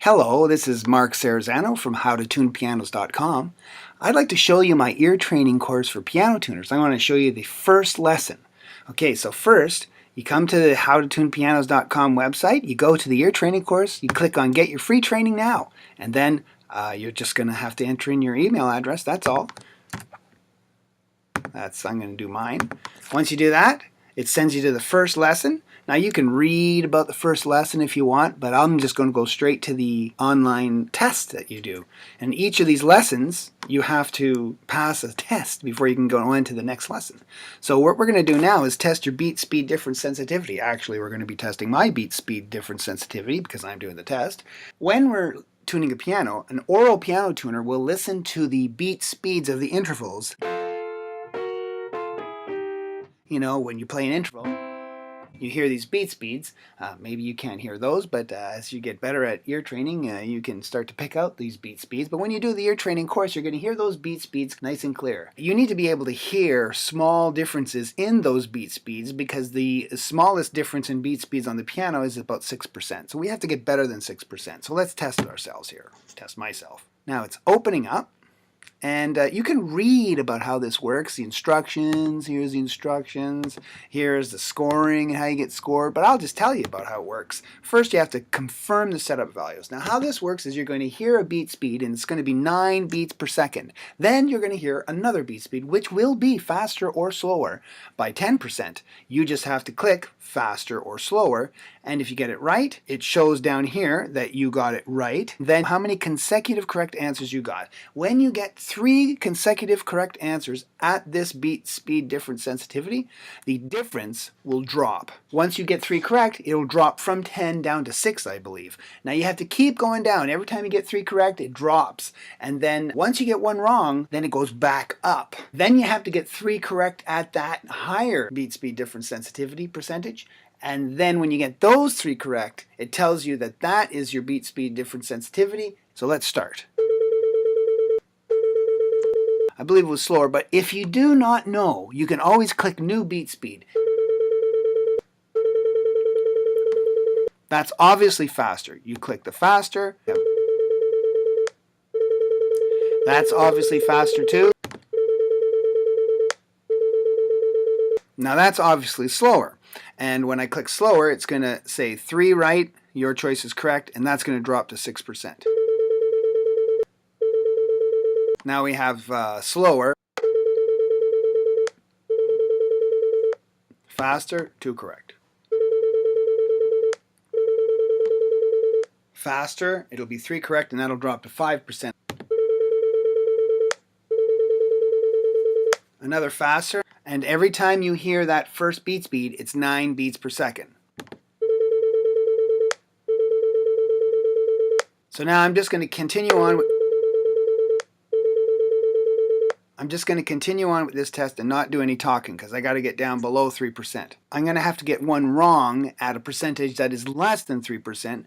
Hello, this is Mark Sarazano from HowToTunePianos.com. I'd like to show you my ear training course for piano tuners. I want to show you the first lesson. Okay, so first, you come to the HowToTunePianos.com website, you go to the ear training course, you click on Get Your Free Training Now, and then you're just going to have to enter in your email address, that's all. I'm going to do mine. Once you do that, it sends you to the first lesson. Now you can read about the first lesson if you want, but I'm just going to go straight to the online test that you do. And each of these lessons, you have to pass a test before you can go on to the next lesson. So what we're going to do now is test your beat speed difference sensitivity. Actually, we're going to be testing my beat speed difference sensitivity because I'm doing the test. When we're tuning a piano, an oral piano tuner will listen to the beat speeds of the intervals. You know, when you play an interval, you hear these beat speeds. Maybe you can't hear those, but as you get better at ear training, you can start to pick out these beat speeds. But when you do the ear training course, you're going to hear those beat speeds nice and clear. You need to be able to hear small differences in those beat speeds because the smallest difference in beat speeds on the piano is about 6%. So we have to get better than 6%. So let's test ourselves here. Test myself. Now it's opening up. And you can read about how this works, the instructions, here's the instructions, here's the scoring and how you get scored, but I'll just tell you about how it works. First you have to confirm the setup values. Now how this works is you're going to hear a beat speed and it's going to be 9 beats per second. Then you're going to hear another beat speed which will be faster or slower by 10%. You just have to click faster or slower, and if you get it right, it shows down here that you got it right. Then how many consecutive correct answers you got. When you get 3 consecutive correct answers at this beat speed difference sensitivity, the difference will drop. Once you get 3 correct, it'll drop from 10 down to 6, I believe. Now you have to keep going down. Every time you get 3 correct, it drops. And then once you get 1 wrong, then it goes back up. Then you have to get 3 correct at that higher beat speed difference sensitivity percentage. And then when you get those 3 correct, it tells you that that is your beat speed difference sensitivity. So let's start. I believe it was slower, but if you do not know, you can always click New Beat Speed. That's obviously faster. You click the faster. That's obviously faster too. Now that's obviously slower. And when I click slower, it's going to say 3 right, your choice is correct, and that's going to drop to 6%. Now we have slower, faster, 2 correct. Faster, it'll be 3 correct, and that'll drop to 5%. Another faster, and every time you hear that first beat speed, it's 9 beats per second. So now I'm just going to continue on with this test and not do any talking because I got to get down below 3%. I'm going to have to get one wrong at a percentage that is less than 3%.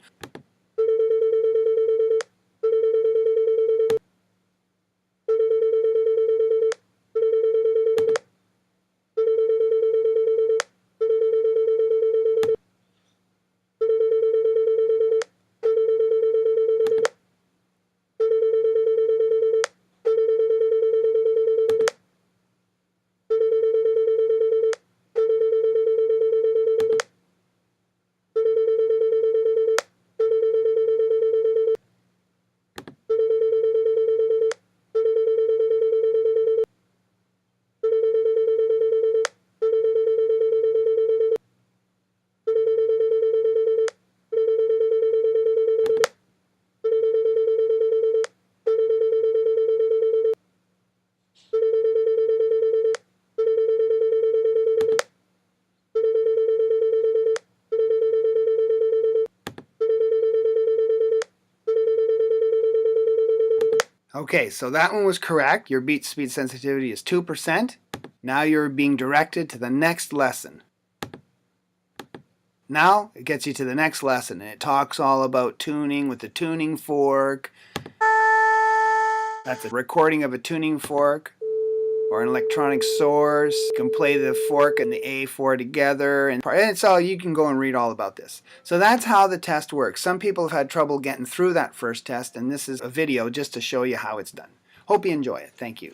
Okay, so that one was correct. Your beat speed sensitivity is 2%. Now you're being directed to the next lesson. Now it gets you to the next lesson and it talks all about tuning with the tuning fork. That's a recording of a tuning fork. or an electronic source. You can play the fork and the A4 together, and it's all, you can go and read all about this. So that's how the test works. Some people have had trouble getting through that first test, and this is a video just to show you how it's done. Hope you enjoy it. Thank you.